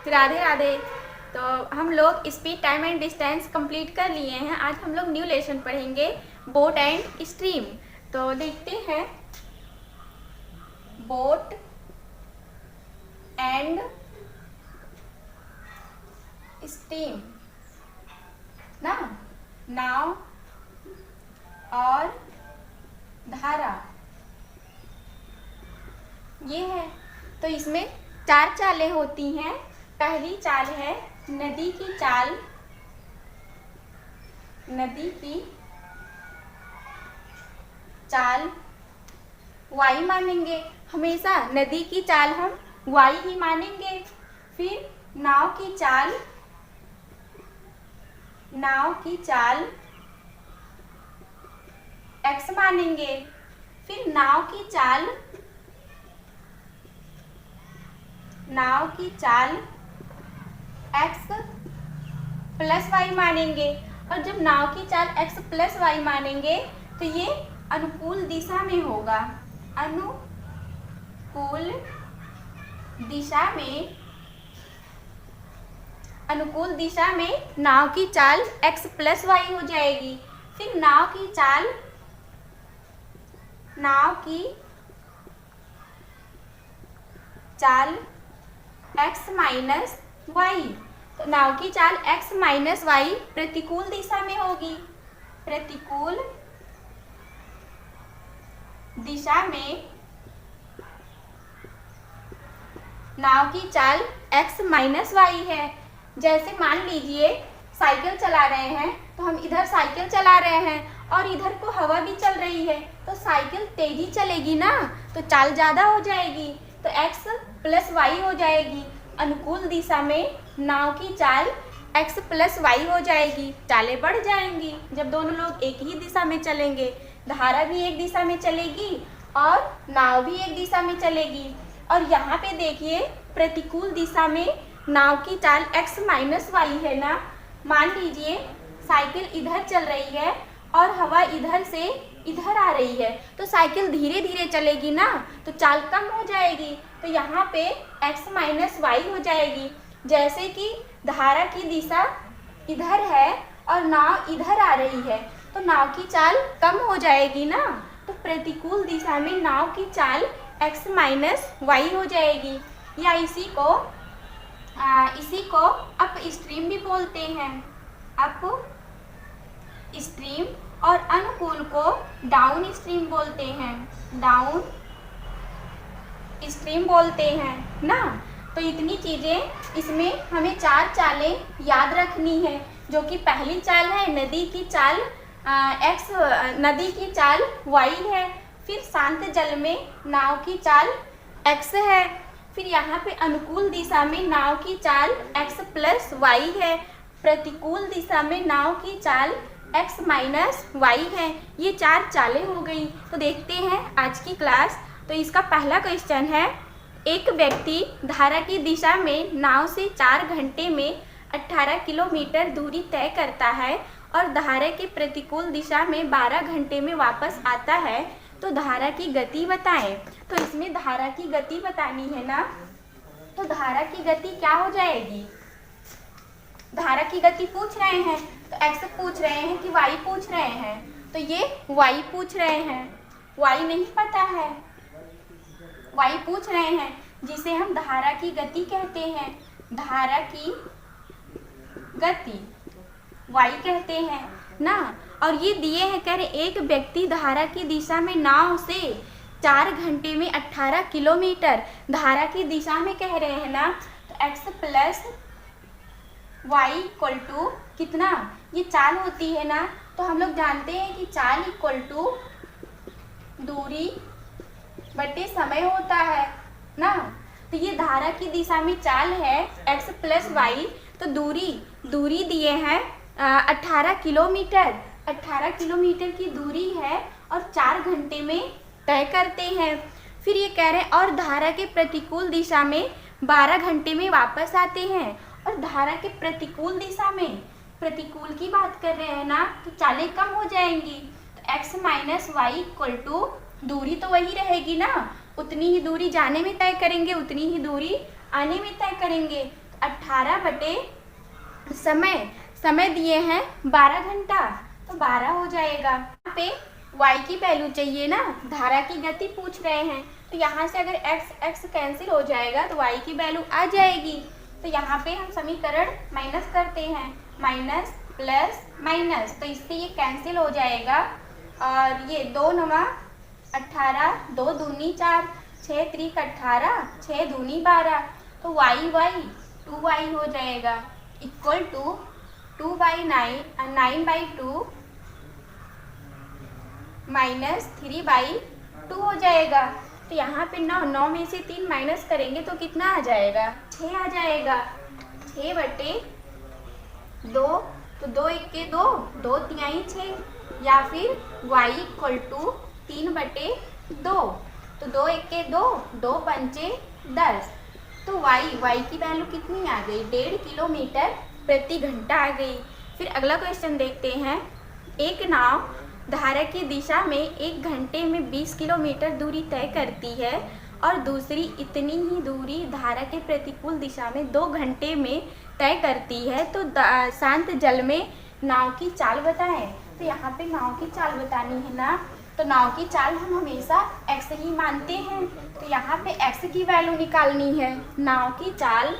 राधे राधे। तो हम लोग speed, time and distance complete कर लिए हैं। आज हम लोग न्यू लेसन पढ़ेंगे, बोट एंड स्ट्रीम। तो देखते हैं, बोट एंड स्ट्रीम ना, नाव और धारा, ये है। तो इसमें 4 चालें होती हैं। पहली चाल है नदी की चाल। नदी की चाल वाई मानेंगे, हमेशा नदी की चाल हम वाई ही मानेंगे। फिर नाव की चाल, नाव की चाल एक्स मानेंगे। फिर नाव की चाल, नाव की चाल एक्स प्लस वाई मानेंगे। और जब नाव की चाल एक्स प्लस वाई मानेंगे तो ये अनुकूल दिशा में होगा। अनुकूल दिशा में, अनुकूल दिशा में नाव की चाल एक्स प्लस वाई हो जाएगी। फिर नाव की चाल, नाव की चाल एक्स माइनस वाई। तो नाव की चाल x माइनस वाई प्रतिकूल दिशा में होगी। प्रतिकूल दिशा में नाव की चाल x माइनस वाई है। जैसे मान लीजिए साइकिल चला रहे हैं, तो हम इधर साइकिल चला रहे हैं और इधर को हवा भी चल रही है, तो साइकिल तेजी चलेगी ना, तो चाल ज़्यादा हो जाएगी, तो x प्लस वाई हो जाएगी। अनुकूल दिशा में नाव की चाल x प्लस वाई हो जाएगी। चालें बढ़ जाएंगी जब दोनों लोग एक ही दिशा में चलेंगे। धारा भी एक दिशा में चलेगी और नाव भी एक दिशा में चलेगी। और यहाँ पे देखिए, प्रतिकूल दिशा में नाव की चाल x माइनस वाई है ना। मान लीजिए साइकिल इधर चल रही है और हवा इधर से इधर आ रही है, तो साइकिल धीरे धीरे चलेगी ना, तो चाल कम हो जाएगी। तो यहाँ पे x माइनस वाई हो जाएगी। जैसे कि धारा की दिशा इधर है और नाव इधर आ रही है, तो नाव की चाल कम हो जाएगी ना, तो प्रतिकूल दिशा में नाव की चाल x माइनस वाई हो जाएगी। या इसी को अप स्ट्रीम भी बोलते हैं। Up stream. और अनुकूल को डाउन स्ट्रीम बोलते हैं। डाउन स्ट्रीम बोलते हैं ना। तो इतनी चीज़ें इसमें हमें 4 चालें याद रखनी है। जो कि पहली चाल है नदी की चाल एक्स, नदी की चाल वाई है। फिर शांत जल में नाव की चाल एक्स है। फिर यहाँ पे अनुकूल दिशा में नाव की चाल एक्स प्लस वाई है। प्रतिकूल दिशा में नाव की चाल x माइनस वाई है। ये 4 चालें हो गई। तो देखते हैं आज की क्लास। तो इसका पहला क्वेश्चन है, एक व्यक्ति धारा की दिशा में नाव से 4 घंटे में 18 किलोमीटर दूरी तय करता है और धारा के प्रतिकूल दिशा में 12 घंटे में वापस आता है, तो धारा की गति बताएं। तो इसमें धारा की गति बतानी है ना, तो धारा की गति क्या हो जाएगी? धारा की गति पूछ रहे हैं तो x पूछ रहे हैं कि y पूछ रहे हैं, तो ये y पूछ रहे हैं। y नहीं पता है, y पूछ रहे हैं, जिसे हम धारा की गति कहते हैं। धारा की गति y कहते हैं ना। और ये दिए हैं, कह रहे एक व्यक्ति धारा की दिशा में नाव से 4 घंटे में 18 किलोमीटर, धारा की दिशा में कह रहे हैं ना, तो x plus y equal to कितना, ये चाल होती है ना, तो हम लोग जानते हैं कि चाल इक्वल टू दूरी बटे समय होता है ना। तो ये धारा की दिशा में चाल है x प्लस वाई, तो दूरी दिए हैं 18 किलोमीटर। 18 किलोमीटर की दूरी है और 4 घंटे में तय करते हैं। फिर ये कह रहे हैं और धारा के प्रतिकूल दिशा में 12 घंटे में वापस आते हैं। और धारा के प्रतिकूल दिशा में, प्रतिकूल की बात कर रहे हैं ना, तो चालें कम हो जाएंगी। तो x minus y equal to, दूरी तो वही रहेगी ना, उतनी ही दूरी जाने में तय करेंगे, उतनी ही दूरी आने में तय करेंगे। 18 बटे समय दिए हैं 12 घंटा, तो 12 हो जाएगा। यहाँ पे y की वैल्यू चाहिए ना, धारा की गति पूछ रहे हैं, तो यहाँ से अगर x कैंसिल हो जाएगा तो y की वैल्यू आ जाएगी। तो यहाँ पे हम समीकरण माइनस करते हैं, माइनस प्लस माइनस, तो इससे ये कैंसिल हो जाएगा। और ये 2 9 18, 2 दूनी 4, 6 3 18, 6 दूनी 12, तो y 2y हो जाएगा, इक्वल टू 9/2 माइनस 3/2 हो जाएगा। तो यहाँ पे 9 में से 3 माइनस करेंगे तो कितना आ जाएगा, 6 आ जाएगा, 6 बटे 2, तो 2 1 के 2, 2 तिहाई 6, या फिर y इक्वल टू 3 बटे 2, तो 2 1 के 2, 2 पंचे 10, तो y की वैल्यू कितनी आ गई, 1.5 किलोमीटर प्रति घंटा आ गई। फिर अगला क्वेश्चन देखते हैं। एक नाव धारा की दिशा में 1 घंटे में 20 किलोमीटर दूरी तय करती है और दूसरी इतनी ही दूरी धारा के प्रतिकूल दिशा में 2 घंटे में तय करती है, तो शांत जल में नाव की चाल बताएं। तो यहाँ पे नाव की चाल बतानी है ना, तो नाव की चाल हम हमेशा x ही मानते हैं, तो यहाँ पे x की वैल्यू निकालनी है। नाव की चाल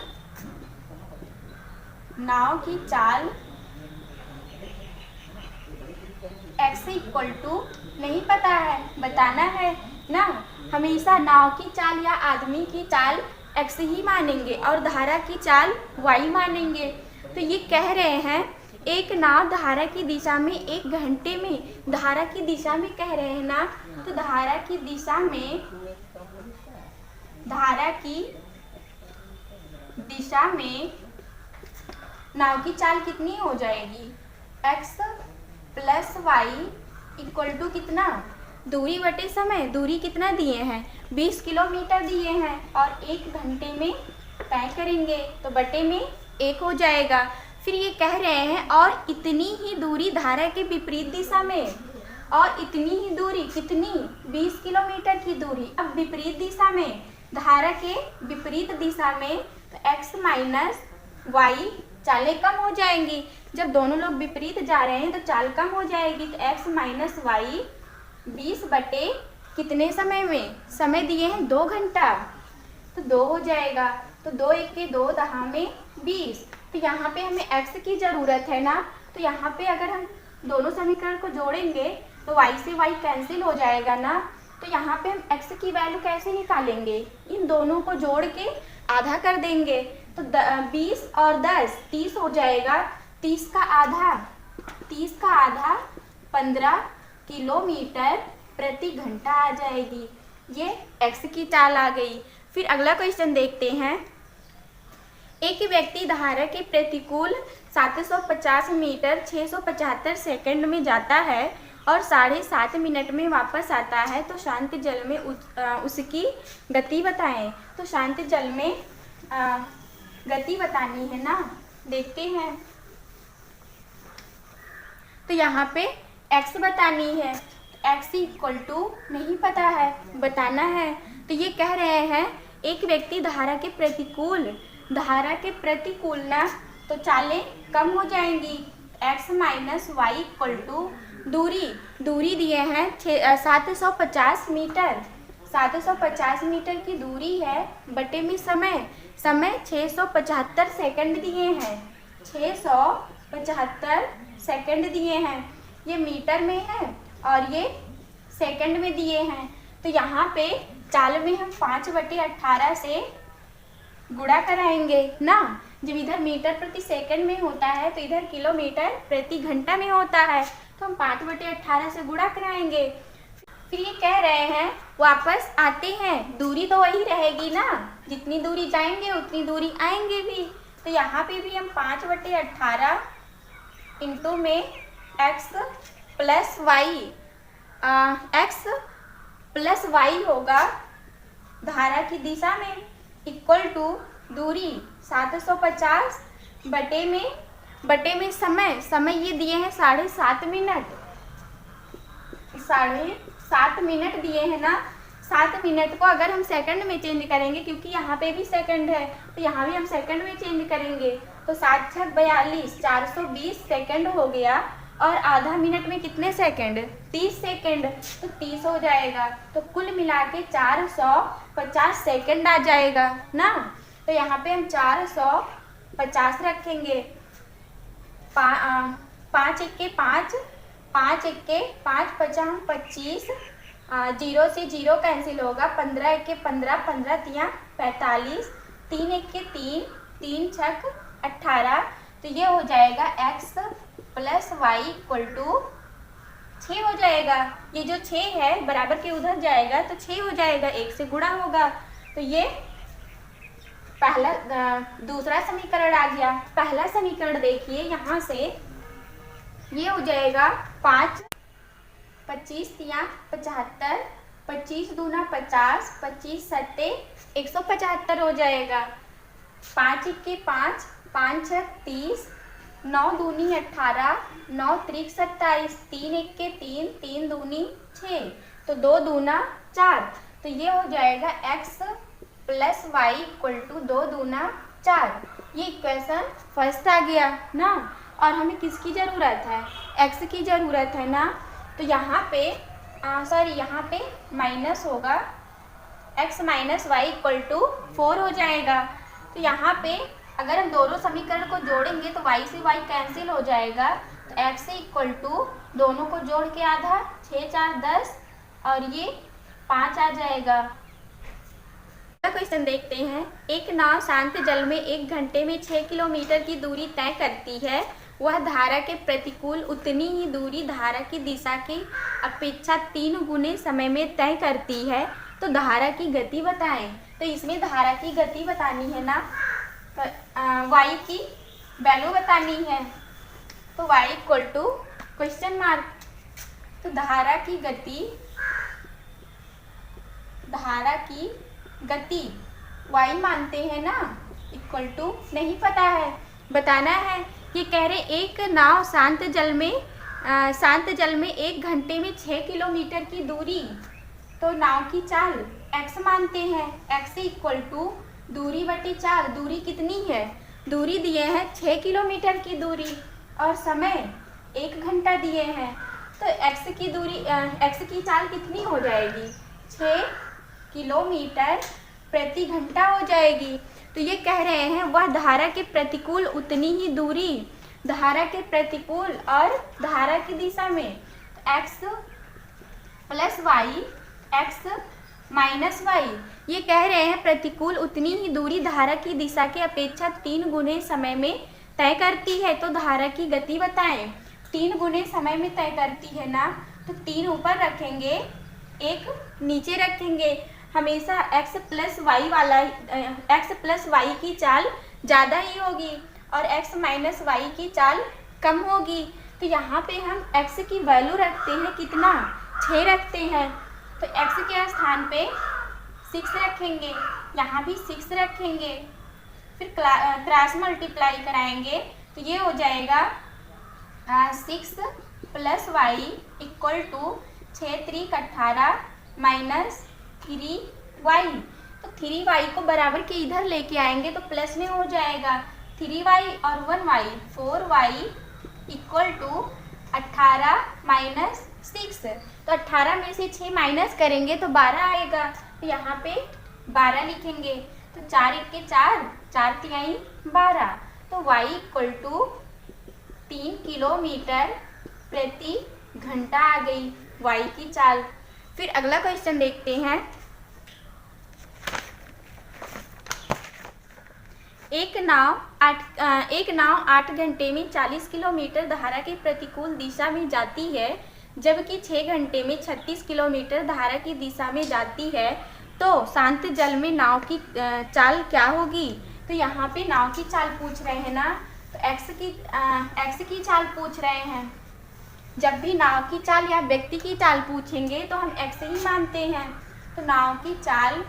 x इक्वल टू नहीं पता है, बताना है ना, हमेशा नाव की चाल या आदमी की चाल x ही मानेंगे और धारा की चाल y मानेंगे। तो ये कह रहे हैं एक नाव धारा की दिशा में 1 घंटे में, धारा की दिशा में कह रहे हैं ना, तो धारा की दिशा में नाव की चाल कितनी हो जाएगी, x plus y equal to कितना, दूरी बटे समय, दूरी कितना दिए हैं 20 किलोमीटर दिए हैं और 1 घंटे में तय करेंगे, तो बटे में 1 हो जाएगा। फिर ये कह रहे हैं और इतनी ही दूरी धारा के विपरीत दिशा में, और इतनी ही दूरी कितनी, 20 किलोमीटर की दूरी। अब विपरीत दिशा में, धारा के विपरीत दिशा में, तो x माइनस वाई चालें कम हो जाएंगी। जब दोनों लोग विपरीत जा रहे हैं तो चाल कम हो जाएगी, तो x माइनस वाई 20 बटे कितने समय में, समय दिए हैं 2 घंटा, तो 2 हो जाएगा। तो 2 1 के 2, दहा में 20, तो यहाँ पे हमें x की ज़रूरत है ना, तो यहाँ पे अगर हम दोनों समीकरण को जोड़ेंगे तो y से y कैंसिल हो जाएगा ना, तो यहाँ पे हम x की वैल्यू कैसे निकालेंगे, इन दोनों को जोड़ के आधा कर देंगे, तो 20 और 10 30 हो जाएगा, 30 का आधा 15 किलोमीटर प्रति घंटा आ जाएगी। ये x की चाल आ गई। फिर अगला क्वेश्चन देखते हैं। एक व्यक्ति धारा के प्रतिकूल 750 मीटर 675 सेकंड में जाता है और 7.5 मिनट में वापस आता है, तो शांत जल में उसकी गति बताएं। तो शांत जल में गति बतानी है ना, देखते हैं। तो यहाँ पे x बतानी है, x इक्वल टू नहीं पता है, बताना है। तो ये कह रहे हैं एक व्यक्ति धारा के प्रतिकूल ना, तो चालें कम हो जाएंगी। x minus y equal to दूरी दिए हैं 750 मीटर, 750 मीटर की दूरी है, बटे में समय 675 सेकंड दिए हैं, 675 सेकंड दिए हैं। ये मीटर में है और ये सेकंड में दिए हैं, तो यहाँ पे चाल में हम 5/18 से गुणा कराएंगे ना। जब इधर मीटर प्रति सेकंड में होता है तो इधर किलोमीटर प्रति घंटा में होता है, तो हम 5/18 से गुणा कराएंगे। फिर ये कह रहे हैं वापस आते हैं, दूरी तो वही रहेगी ना, जितनी दूरी जाएंगे उतनी दूरी आएंगे भी, तो यहाँ पे भी हम 5/18 इंटू में x प्लस वाई होगा धारा की दिशा में, इक्वल टू दूरी 750 बटे में समय ये दिए हैं 7.5 मिनट, 7.5 मिनट दिए हैं ना, 7 मिनट को अगर हम सेकंड में चेंज करेंगे, क्योंकि यहाँ पे भी सेकंड है तो यहाँ भी हम सेकंड में चेंज करेंगे, तो 7 छक 42, 420 सेकंड हो गया। और आधा मिनट में कितने सेकंड? 30 सेकंड, तो 30 हो जाएगा। तो कुल मिला के 450 सेकंड आ जाएगा ना। तो यहाँ पे हम 450 रखेंगे। 5 1 के 5, 5 1 के 5, 50 25, 0 से 0 कैंसिल होगा। 15 1 के 15, 15 तिया 45, 3 1 के 3, 3 छक 18। तो ये हो जाएगा x plus y equal to 6 हो जाएगा। ये जो 6 है बराबर के उधर जाएगा तो 6 हो जाएगा, 1 से गुणा होगा। तो ये पहला दूसरा समीकरण आ गया। पहला समीकरण देखिए, यहाँ से ये हो जाएगा 5 25 तिया 75, 25 दूना 50, 25 सत्ते 175 हो जाएगा। 5 1 के 5, 5 छक 30, 9 दूनी 18, 9 त्रिक 27, 3 1 के 3, 3 दूनी 6, तो 2 दूना 4। तो ये हो जाएगा x plus y equal to 2 दूना 4। ये इक्वेशन फर्स्ट आ गया ना। और हमें किसकी ज़रूरत है? x की ज़रूरत है ना। तो यहाँ पे यहाँ पे माइनस होगा, x minus y equal to 4 हो जाएगा। तो यहाँ पे अगर हम दोनों समीकरण को जोड़ेंगे तो y से y कैंसिल हो जाएगा। तो x इक्वल टू दोनों को जोड़ के आधा, 6 4 10 और ये 5 आ जाएगा। क्वेश्चन देखते हैं। एक नाव शांत जल में 1 घंटे में 6 किलोमीटर की दूरी तय करती है। वह धारा के प्रतिकूल उतनी ही दूरी धारा की दिशा की अपेक्षा 3 गुने समय में तय करती है। तो धारा की गति बताएं। तो इसमें धारा की गति बतानी है ना, y की वैल्यू बतानी है। तो y equal to question mark. तो धारा की गति y मानते हैं ना, इक्वल टू नहीं पता है, बताना है। ये कह रहे एक नाव शांत जल में 1 घंटे में 6 किलोमीटर की दूरी, तो नाव की चाल x मानते हैं। x इक्वल टू दूरी बटी 4। दूरी कितनी है? दूरी दिए हैं 6 किलोमीटर की दूरी और समय 1 घंटा दिए हैं। तो x की चाल कितनी हो जाएगी? 6 किलोमीटर प्रति घंटा हो जाएगी। तो ये कह रहे हैं वह धारा के प्रतिकूल उतनी ही दूरी, धारा के प्रतिकूल और धारा की दिशा में x plus y, x minus y. ये कह रहे हैं प्रतिकूल उतनी ही दूरी धारा की दिशा के अपेक्षा 3 गुने समय में तय करती है। तो धारा की गति बताएं। 3 गुने समय में तय करती है ना, तो 3 ऊपर रखेंगे, 1 नीचे रखेंगे। हमेशा x प्लस वाई की चाल ज़्यादा ही होगी और x माइनस वाई की चाल कम होगी। तो यहाँ पे हम x की वैल्यू रखते हैं कितना? 6 रखते हैं। तो x के स्थान पे 6 रखेंगे, यहाँ भी 6 रखेंगे, फिर क्रॉस मल्टीप्लाई कराएंगे तो ये हो जाएगा 6 plus y equal to 6 3 18 minus 3y। तो 3y को बराबर के इधर लेके आएंगे तो प्लस में हो जाएगा 3y और 1y, 4y equal to 18 minus 6। तो 18 में से 6 माइनस करेंगे तो 12 आएगा। तो यहाँ पे 12 लिखेंगे। तो 4 1 के 4, 4 तिहाई 12। तो y इक्वल टू 3 किलोमीटर प्रति घंटा आ गई y की चाल। फिर अगला क्वेश्चन देखते हैं। एक नाव 8 घंटे में 40 किलोमीटर धारा के प्रतिकूल दिशा में जाती है, जबकि 6 घंटे में 36 किलोमीटर धारा की दिशा में जाती है। तो शांत जल में नाव की चाल क्या होगी? तो यहाँ पे नाव की चाल पूछ रहे हैं ना, तो x की चाल पूछ रहे हैं। जब भी नाव की चाल या व्यक्ति की चाल पूछेंगे तो हम x ही मानते हैं। तो नाव की चाल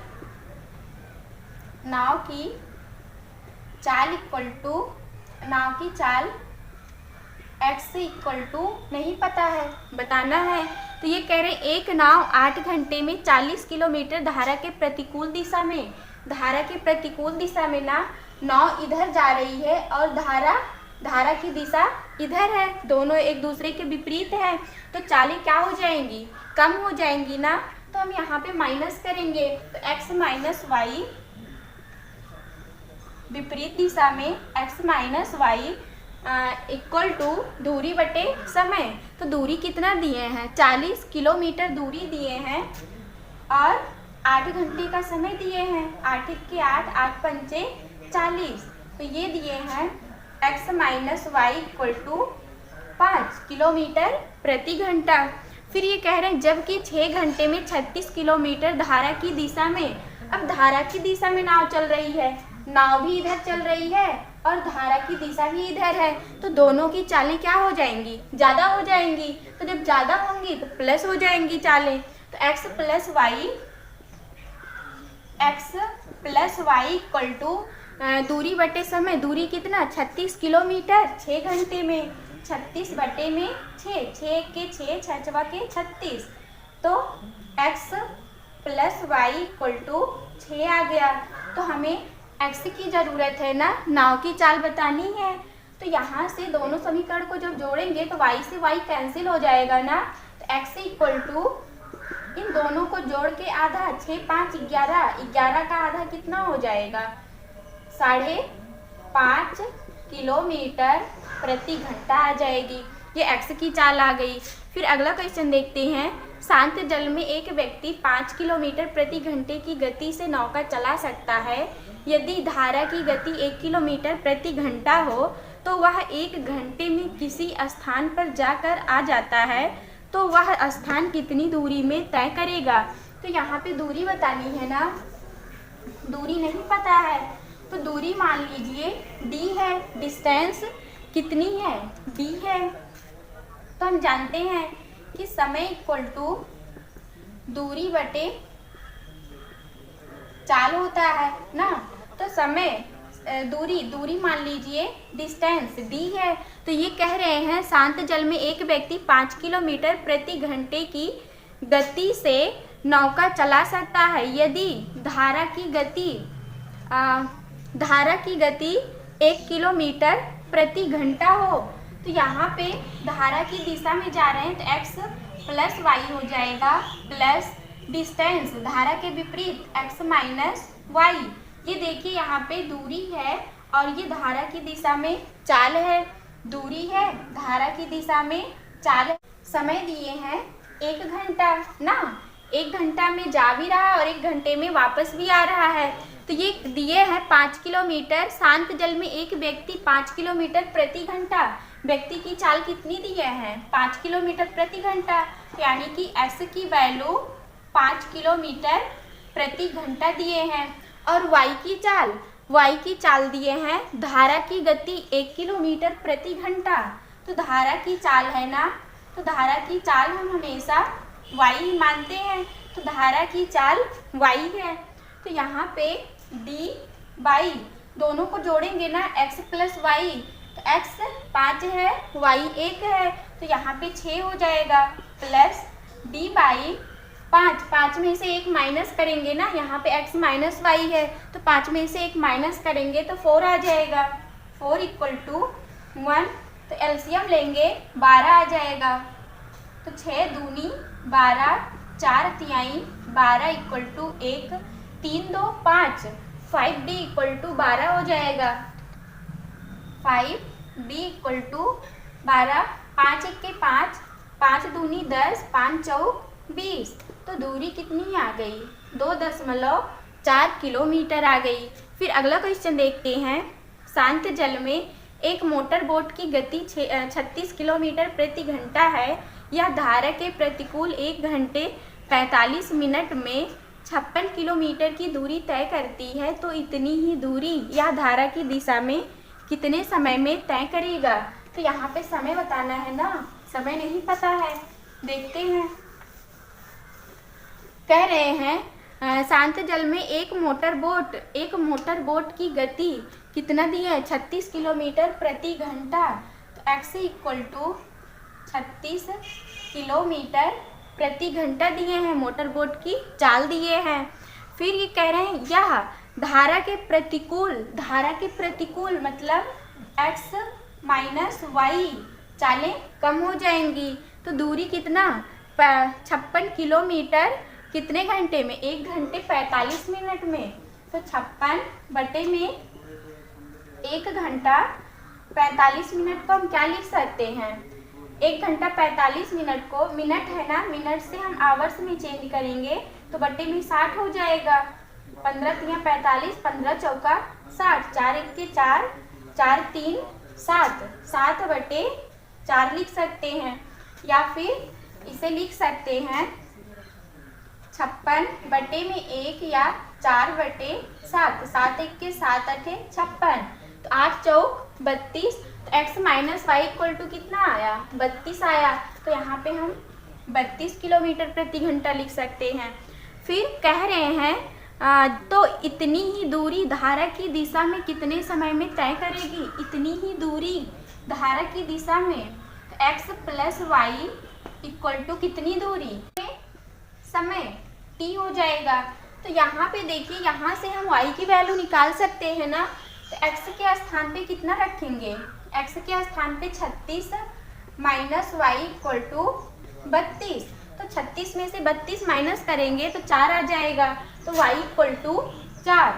x इक्वल टू नहीं पता है, बताना है। तो ये कह रहे हैं एक नाव 8 घंटे में 40 किलोमीटर धारा के प्रतिकूल दिशा में, धारा के प्रतिकूल दिशा में ना नाव इधर जा रही है और धारा की दिशा इधर है, दोनों एक दूसरे के विपरीत है, तो चालें क्या हो जाएंगी, कम हो जाएंगी ना। तो हम यहाँ पे माइनस करेंगे, तो x माइनस वाई विपरीत दिशा में x minus y equal to दूरी बटे समय। तो दूरी कितना दिए हैं, 40 किलोमीटर दूरी दिए हैं और 8 घंटे का समय दिए हैं, 8 के 8, 8 पंचे 40। तो ये दिए हैं x minus y equal to 5 kilometre प्रति घंटा। फिर ये कह रहे हैं जबकि 6 घंटे में 36 किलोमीटर धारा की दिशा में। अब धारा की दिशा में नाव चल रही है, नाव भी इधर चल रही है और धारा की दिशा भी इधर है, तो दोनों की चालें क्या हो जाएंगी, ज़्यादा हो जाएंगी। तो जब ज़्यादा होंगी तो प्लस हो जाएंगी चालें। तो x plus y equal to दूरी बटे समय, दूरी कितना 36 किलोमीटर 6 घंटे में, 36 बटे में 6, 6 के 6, 6 के 36। तो x plus y equal to 6 आ गया। तो हमें x की ज़रूरत है ना, नाव की चाल बतानी है। तो यहाँ से दोनों समीकरण को जब जोड़ेंगे तो y से y कैंसिल हो जाएगा ना। तो x इक्वल टू इन दोनों को जोड़ के आधा, 6 5 11, 11 का आधा कितना हो जाएगा, 5.5 किलोमीटर प्रति घंटा आ जाएगी। ये x की चाल आ गई। फिर अगला क्वेश्चन देखते हैं। शांत जल में एक व्यक्ति 5 किलोमीटर प्रति घंटे की गति से नौका चला सकता है। यदि धारा की गति 1 किलोमीटर प्रति घंटा हो तो वह 1 घंटे में किसी स्थान पर जाकर आ जाता है, तो वह स्थान कितनी दूरी में तय करेगा। तो यहाँ पे दूरी बतानी है ना, दूरी नहीं पता है तो दूरी मान लीजिए d है, डिस्टेंस कितनी है, d है। तो हम जानते हैं कि समय इक्वल टू दूरी बटे चाल होता है ना। तो समय दूरी मान लीजिए डिस्टेंस d है। तो ये कह रहे हैं शांत जल में एक व्यक्ति 5 किलोमीटर प्रति घंटे की गति से नौका चला सकता है यदि धारा की गति 1 किलोमीटर प्रति घंटा हो। तो यहाँ पे धारा की दिशा में जा रहे हैं तो x प्लस वाई हो जाएगा, प्लस डिस्टेंस धारा के विपरीत x माइनस वाई। ये देखिए यहाँ पे दूरी है और ये धारा की दिशा में चाल है, दूरी है धारा की दिशा में चाल। समय दिए हैं 1 घंटा ना, 1 घंटा में जा भी रहा है और 1 घंटे में वापस भी आ रहा है। तो ये दिए हैं 5 किलोमीटर। शांत जल में एक व्यक्ति 5 किलोमीटर प्रति घंटा, व्यक्ति की चाल कितनी दिए हैं, 5 किलोमीटर प्रति घंटा, यानी कि s की वैल्यू 5 किलोमीटर प्रति घंटा दिए हैं। और y की चाल दिए हैं धारा की गति 1 किलोमीटर प्रति घंटा। तो धारा की चाल है ना, तो धारा की चाल हम हमेशा y ही मानते हैं, तो धारा की चाल y है। तो यहाँ पे d y दोनों को जोड़ेंगे ना, x प्लस वाई, तो x 5 है y 1 है, तो यहाँ पे 6 हो जाएगा, प्लस d बाई 5 में से 1 माइनस करेंगे ना, यहाँ पे x माइनस वाई है तो 5 में से 1 माइनस करेंगे तो 4 आ जाएगा, 4 इक्वल टू 1। तो एलसीएम लेंगे 12 आ जाएगा। तो 6 दूनी 12, 4 तिहाई 12 equal to 1, 3 2 5, 5d equal to 12 हो जाएगा, 5d इक्वल टू 12, 5 1 के 5, 5 दूनी 10, 5 चौक 20। तो दूरी कितनी आ गई, 2.4 किलोमीटर आ गई। फिर अगला क्वेश्चन देखते हैं। शांत जल में एक मोटर बोट की गति 36 किलोमीटर प्रति घंटा है। यह धारा के प्रतिकूल 1 घंटे 45 मिनट में 56 किलोमीटर की दूरी तय करती है। तो इतनी ही दूरी यह धारा की दिशा में कितने समय में तय करेगा। तो यहाँ पे समय बताना है ना, समय नहीं पता है, देखते हैं। कह रहे हैं शांत जल में एक मोटर बोट की गति कितना दिया है, 36 किलोमीटर प्रति घंटा। तो x इक्वल टू 36 किलोमीटर प्रति घंटा दिए हैं, मोटर बोट की चाल दिए हैं। फिर ये कह रहे हैं यह धारा के प्रतिकूल मतलब x माइनस वाई चालें कम हो जाएंगी। तो दूरी कितना 56 किलोमीटर कितने घंटे में, 1 घंटे 45 मिनट में। तो 56 बटे में 1 घंटा 45 मिनट को हम क्या लिख सकते हैं, 1 घंटा 45 मिनट को मिनट है ना, मिनट से हम आवर्स में चेंज करेंगे तो बटे में 60 हो जाएगा। 15 तियां 45, 15 चौका 60, 4 1 के 4, 4 3 7, 7 बटे 4 लिख सकते हैं। या फिर इसे लिख सकते हैं 56 बटे में 1 या 4 बटे 7, 7 1 के 7 8 56, तो 8 चौक 32। तो x minus y equal to कितना आया, 32 आया। तो यहाँ पे हम 32 किलोमीटर प्रति घंटा लिख सकते हैं। फिर कह रहे हैं तो इतनी ही दूरी धारा की दिशा में कितने समय में तय करेगी, इतनी ही दूरी धारा की दिशा में x plus y equal to कितनी दूरी, समय t हो जाएगा। तो यहाँ पे देखिए, यहाँ से हम y की वैल्यू निकाल सकते हैं ना। तो x के स्थान पे कितना रखेंगे, x के स्थान पे 36 माइनस वाई इक्वल टू 32। तो 36 में से 32 माइनस करेंगे तो 4 आ जाएगा। तो y इक्वल टू 4,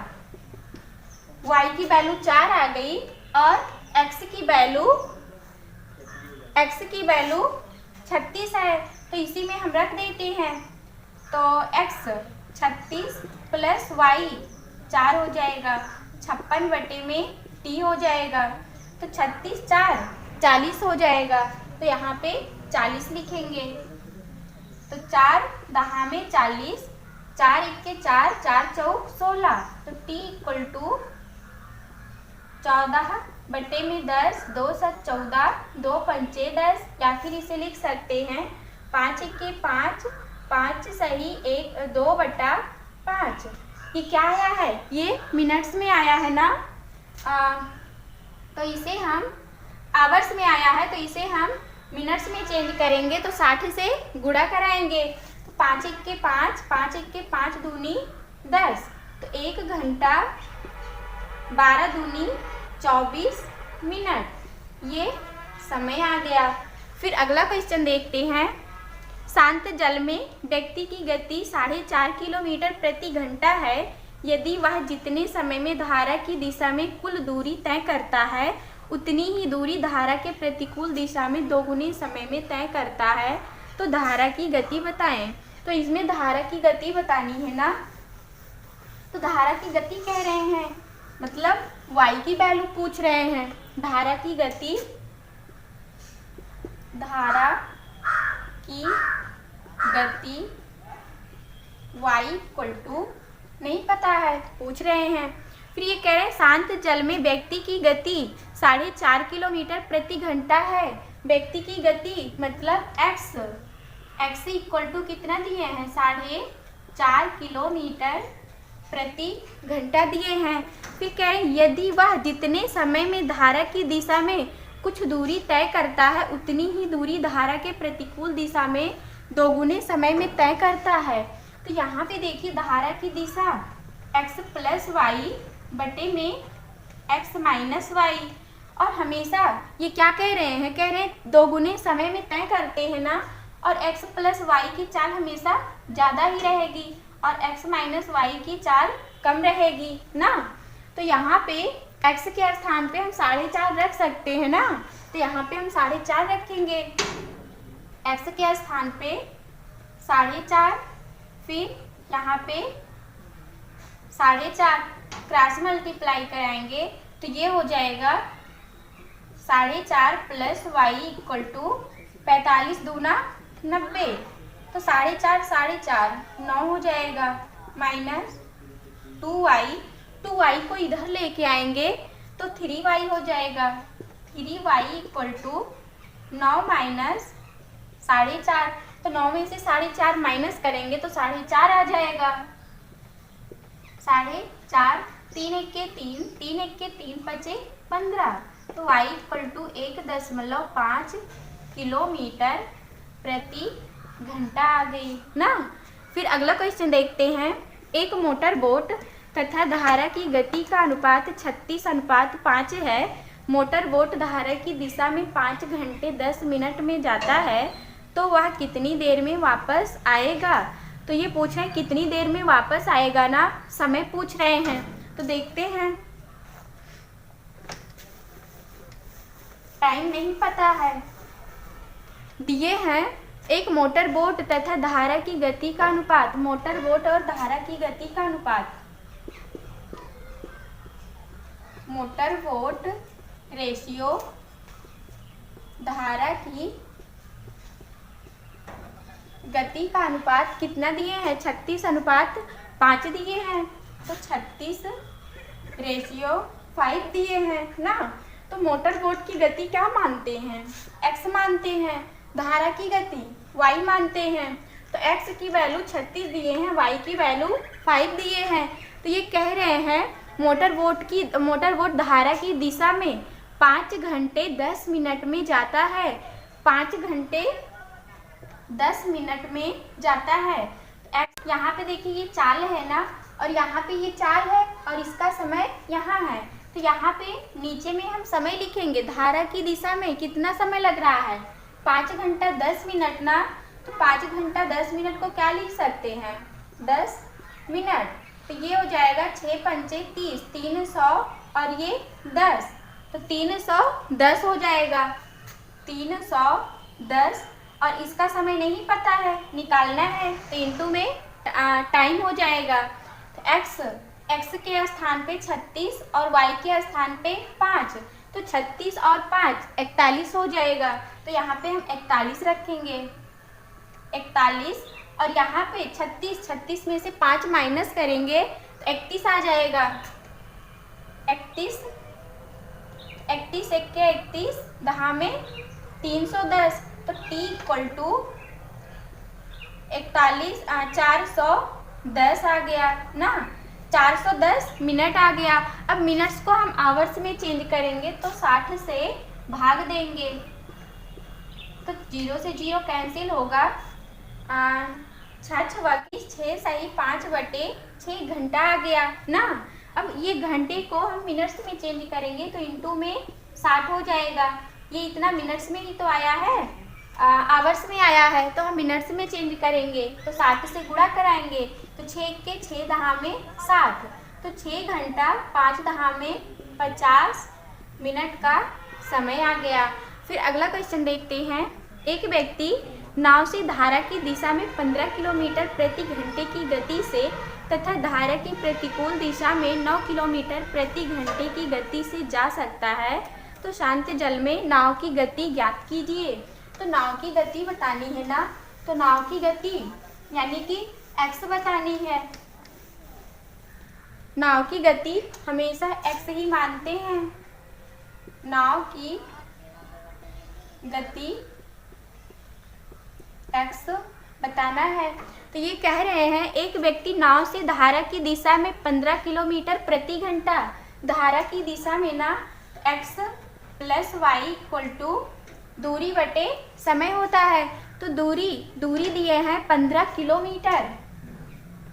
y की वैल्यू 4 आ गई और x की वैल्यू 36 है। तो इसी में हम रख देते हैं। तो x 36 प्लस वाई 4 हो जाएगा, 56 बटे में t हो जाएगा। तो 36 4 40 हो जाएगा। तो यहाँ पे 40 लिखेंगे। तो 4 दहा में 40, 4 1 के 4, 4 चौक 16। तो t इक्वल टू 14 बटे में 10, 2 7 14, 2 पंचे 10। या फिर इसे लिख सकते हैं 5 1 के 5, 5 सही 1 2 बटा 5। ये क्या आया है, ये मिनट्स में आया है ना। तो इसे हम आवर्स में आया है, तो इसे हम मिनट्स में चेंज करेंगे तो 60 से गुणा कराएंगे। तो 5 1 के 5, 5 1 के 5 दूनी 10। तो 1 घंटा 12 दूनी 24 मिनट, ये समय आ गया। फिर अगला क्वेश्चन देखते हैं। शांत जल में व्यक्ति की गति 4.5 किलोमीटर प्रति घंटा है। यदि वह जितने समय में धारा की दिशा में कुल दूरी तय करता है, उतनी ही दूरी धारा के प्रतिकूल दिशा में दोगुने समय में तय करता है, तो धारा की गति बताएं। तो इसमें धारा की गति बतानी है ना। तो धारा की गति कह रहे हैं, मतलब y की वैल्यू पूछ रहे हैं। धारा की गति y इक्वल टू नहीं पता है, पूछ रहे हैं। फिर ये कह रहे हैं शांत जल में व्यक्ति की गति 4.5 किलोमीटर प्रति घंटा है। व्यक्ति की गति मतलब x इक्वल टू कितना दिए हैं, 4.5 किलोमीटर प्रति घंटा दिए हैं। फिर कह रहे हैं यदि वह जितने समय में धारा की दिशा में कुछ दूरी तय करता है, उतनी ही दूरी धारा के प्रतिकूल दिशा में दोगुने समय में तय करता है। तो यहाँ पे देखिए धारा की दिशा x प्लस वाई बटे में x माइनस वाई। और हमेशा ये क्या कह रहे हैं, कह रहे हैं दोगुने समय में तय करते हैं ना। और x प्लस वाई की चाल हमेशा ज़्यादा ही रहेगी और x माइनस वाई की चाल कम रहेगी ना। तो यहाँ पे x के स्थान पे हम 4.5 रख सकते हैं ना। तो यहाँ पे हम 4.5 रखेंगे, x के स्थान पे 4.5। फिर यहाँ पे 4.5 क्रॉस मल्टीप्लाई कराएंगे तो ये हो जाएगा 4.5 प्लस वाई इक्वल टू 45 दूना 90। तो 4.5 4.5 9 हो जाएगा, माइनस 2y को इधर लेके आएंगे तो 3y हो जाएगा। 3y equal to 9 minus 4.5। तो 9 में से 4.5 माइनस करेंगे तो 4.5 आ जाएगा। 4.5 3 1 के 3, 3 1 के 3 बचे 15। तो y इक्वल टू 1.5 किलोमीटर प्रति घंटा आ गई ना। फिर अगला क्वेश्चन देखते हैं। एक मोटर बोट तथा धारा की गति का अनुपात 36:5 है। मोटर बोट धारा की दिशा में 5 घंटे 10 मिनट में जाता है, तो वह कितनी देर में वापस आएगा। तो ये पूछ रहे हैं कितनी देर में वापस आएगा ना, समय पूछ रहे हैं। तो देखते हैं, टाइम नहीं पता है। दिए हैं एक मोटर बोट तथा धारा की गति का अनुपात, मोटर बोट और धारा की गति का अनुपात, मोटर बोट रेशियो धारा की गति का अनुपात कितना दिए हैं, 36:5 दिए हैं। तो 36:5 दिए हैं ना। तो मोटर बोट की गति क्या मानते हैं, x मानते हैं, धारा की गति y मानते हैं। तो x की वैल्यू 36 दिए हैं, y की वैल्यू 5 दिए हैं। तो ये कह रहे हैं मोटर बोट धारा की दिशा में 5 घंटे 10 मिनट में जाता है, 5 घंटे 10 मिनट में जाता है। x यहाँ पे देखिए ये चाल है ना, और यहाँ पे ये चाल है और इसका समय यहाँ है। तो यहाँ पे नीचे में हम समय लिखेंगे, धारा की दिशा में कितना समय लग रहा है, 5 घंटा 10 मिनट ना। तो 5 घंटा 10 मिनट को क्या लिख सकते हैं, 10 मिनट। तो ये हो जाएगा 6 पंचे 30, 300 और ये 10, तो 310 हो जाएगा, 310। और इसका समय नहीं पता है, निकालना है, तो इंटू में टाइम हो जाएगा। तो x के स्थान पे 36 और y के स्थान पे 5, तो 36 और 5 41 हो जाएगा। तो यहाँ पे हम 41 रखेंगे, 41। और यहाँ पे 36 में से 5 माइनस करेंगे तो 31 आ जाएगा, 31 1 के 31, दहा में 310। तो t इक्वल टू 41 410 आ गया ना, 410 मिनट आ गया। अब मिनट्स को हम आवर्स में चेंज करेंगे तो 60 से भाग देंगे, तो 0 से 0 कैंसिल होगा। 6 सही 5/6 घंटा आ गया ना। अब ये घंटे को हम मिनट्स में चेंज करेंगे तो इंटू में 60 हो जाएगा। ये इतना मिनट्स में ही तो आया है, आवर्स में आया है, तो हम मिनट्स में चेंज करेंगे तो 60 से गुणा कराएंगे। तो 6 के 6 दहा में 60, तो 6 घंटा 5 दहा में 50 मिनट का समय आ गया। फिर अगला क्वेश्चन देखते हैं। एक व्यक्ति नाव से धारा की दिशा में 15 किलोमीटर प्रति घंटे की गति से तथा धारा की प्रतिकूल दिशा में 9 किलोमीटर प्रति घंटे की गति से जा सकता है, तो शांत जल में नाव की गति ज्ञात कीजिए। तो नाव की गति बतानी है ना, तो नाव की गति यानी कि x बतानी है। नाव की गति हमेशा x ही मानते हैं, नाव की गति x बताना है। तो ये कह रहे हैं एक व्यक्ति नाव से धारा की दिशा में 15 किलोमीटर प्रति घंटा, धारा की दिशा में ना x + y = दूरी बटे समय होता है। तो दूरी दिए हैं 15 किलोमीटर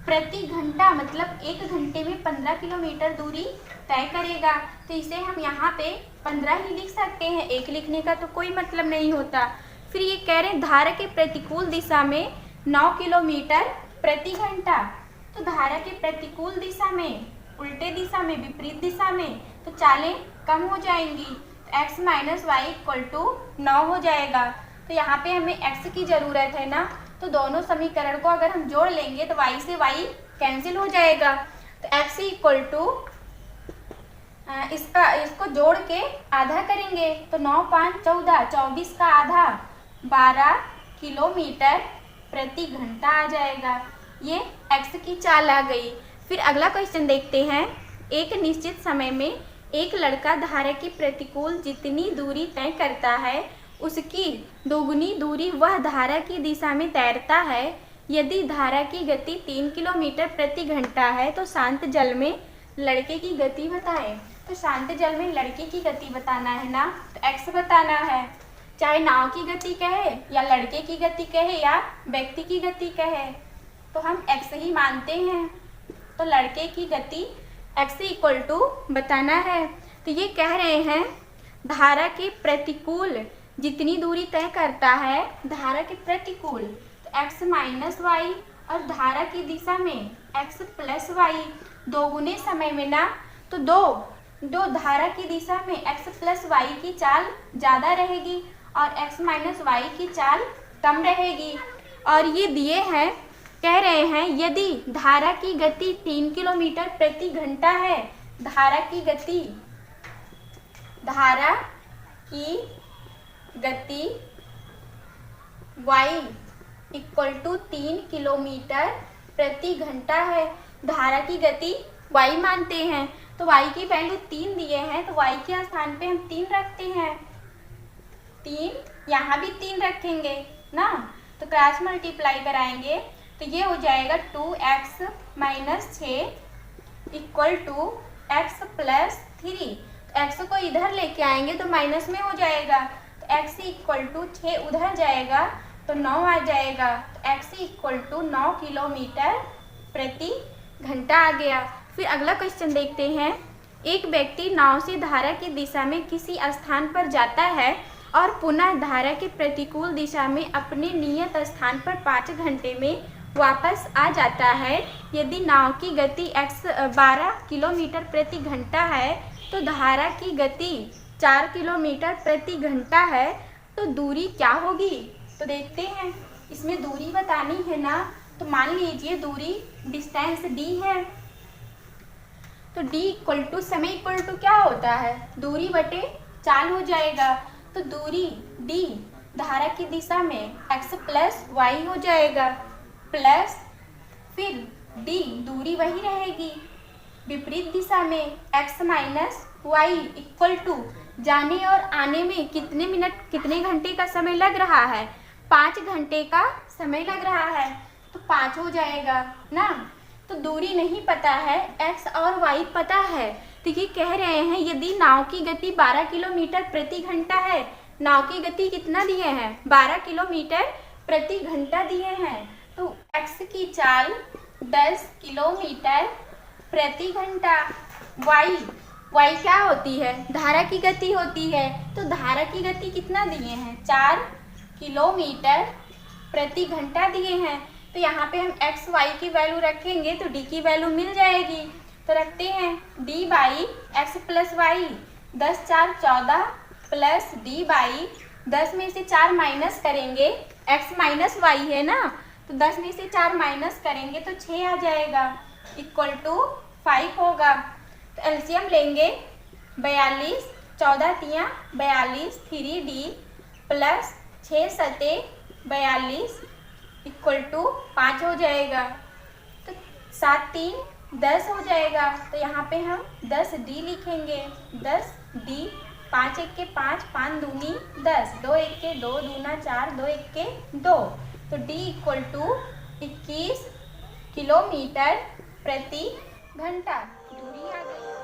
प्रति घंटा, मतलब 1 घंटे में 15 किलोमीटर दूरी तय करेगा। तो इसे हम यहाँ पे 15 ही लिख सकते हैं, 1 लिखने का तो कोई मतलब नहीं होता। फिर ये कह रहे हैं धारा के प्रतिकूल दिशा में 9 किलोमीटर प्रति घंटा। तो धारा के प्रतिकूल दिशा में, उल्टे दिशा में, विपरीत दिशा में, तो चालें कम हो जाएंगी। x - y = 9 हो जाएगा। तो यहाँ पे हमें x की ज़रूरत है ना, तो दोनों समीकरण को अगर हम जोड़ लेंगे तो y से y कैंसिल हो जाएगा। तो x = इसको जोड़ के आधा करेंगे तो 9 × 5 = 14, 24 का आधा 12 किलोमीटर प्रति घंटा आ जाएगा। ये x की चाल आ गई। फिर अगला क्वेश्चन देखते हैं। एक निश्चित समय में एक लड़का धारा की प्रतिकूल जितनी दूरी तय करता है उसकी दोगुनी दूरी वह धारा की दिशा में तैरता है। यदि धारा की गति 3 किलोमीटर प्रति घंटा है तो शांत जल में लड़के की गति बताएं। तो शांत जल में लड़के की गति बताना है ना, तो x बताना है। चाहे नाव की गति कहे या लड़के की गति कहे या व्यक्ति की गति कहे, तो हम x ही मानते हैं। तो लड़के की गति x इक्वल टू बताना है। तो ये कह रहे हैं धारा के प्रतिकूल जितनी दूरी तय करता है, धारा के प्रतिकूल तो x माइनस वाई, और धारा की दिशा में x प्लस वाई। दोगुने समय में ना तो दो धारा की दिशा में x प्लस वाई की चाल ज़्यादा रहेगी और x माइनस वाई की चाल कम रहेगी। और ये दिए हैं, कह रहे हैं यदि धारा की गति 3 किलोमीटर प्रति घंटा है, धारा की गति y इक्वल टू 3 किलोमीटर प्रति घंटा है। धारा की गति y मानते हैं, तो y की वैल्यू 3 दिए हैं, तो y के स्थान पे हम 3 रखते हैं। 3 यहाँ भी 3 रखेंगे ना, तो क्रॉस मल्टीप्लाई कराएंगे तो ये हो जाएगा 2x minus 6 equal to x plus 3। x को इधर लेके आएंगे तो माइनस में हो जाएगा, तो x इक्वल टू 6 उधर जाएगा तो 9 आ जाएगा। तो x इक्वल टू 9 किलोमीटर प्रति घंटा आ गया। फिर अगला क्वेश्चन देखते हैं। एक व्यक्ति नाव से धारा की दिशा में किसी स्थान पर जाता है और पुनः धारा के प्रतिकूल दिशा में अपने नियत स्थान पर 5 घंटे में वापस आ जाता है। यदि नाव की गति 12 किलोमीटर प्रति घंटा है तो धारा की गति 4 किलोमीटर प्रति घंटा है, तो दूरी क्या होगी? तो देखते हैं, इसमें दूरी बतानी है ना, तो मान लीजिए दूरी डिस्टेंस d है, तो d इक्वल टू समय इक्वल टू क्या होता है? दूरी बटे चाल हो जाएगा। तो दूरी d धारा की दिशा में x प्लस वाई हो जाएगा, प्लस फिर d दूरी वही रहेगी, विपरीत दिशा में x minus y equal to जाने और आने में कितने मिनट कितने घंटे का समय लग रहा है? 5 घंटे का समय लग रहा है, तो 5 हो जाएगा ना। तो दूरी नहीं पता है, x और y पता है। तो ये कह रहे हैं यदि नाव की गति 12 किलोमीटर प्रति घंटा है, नाव की गति कितना दिए हैं? 12 किलोमीटर प्रति घंटा दिए हैं, तो x की चाल 10 किलोमीटर प्रति घंटा। y क्या होती है? धारा की गति होती है, तो धारा की गति कितना दिए हैं? 4 किलोमीटर प्रति घंटा दिए हैं। तो यहाँ पे हम x y की वैल्यू रखेंगे तो d की वैल्यू मिल जाएगी। तो रखते हैं d by x plus y, 10 4 14 plus d by 10 में से 4 माइनस करेंगे, x माइनस वाई है ना, तो 10 में से 4 माइनस करेंगे तो 6 आ जाएगा, इक्वल टू 5 होगा। तो एलसीएम लेंगे 42 14 तियाँ 42 3d प्लस 6 सते 42 इक्वल टू 5 हो जाएगा। तो 7 3 10 हो जाएगा, तो यहाँ पे हम 10d लिखेंगे, 10d 5 1 के 5 5 दूनी 10, 2 1 के 2 दूना 4 2 1 के 2, तो d इक्वल टू 21 किलोमीटर प्रति घंटा दूरी आ गई।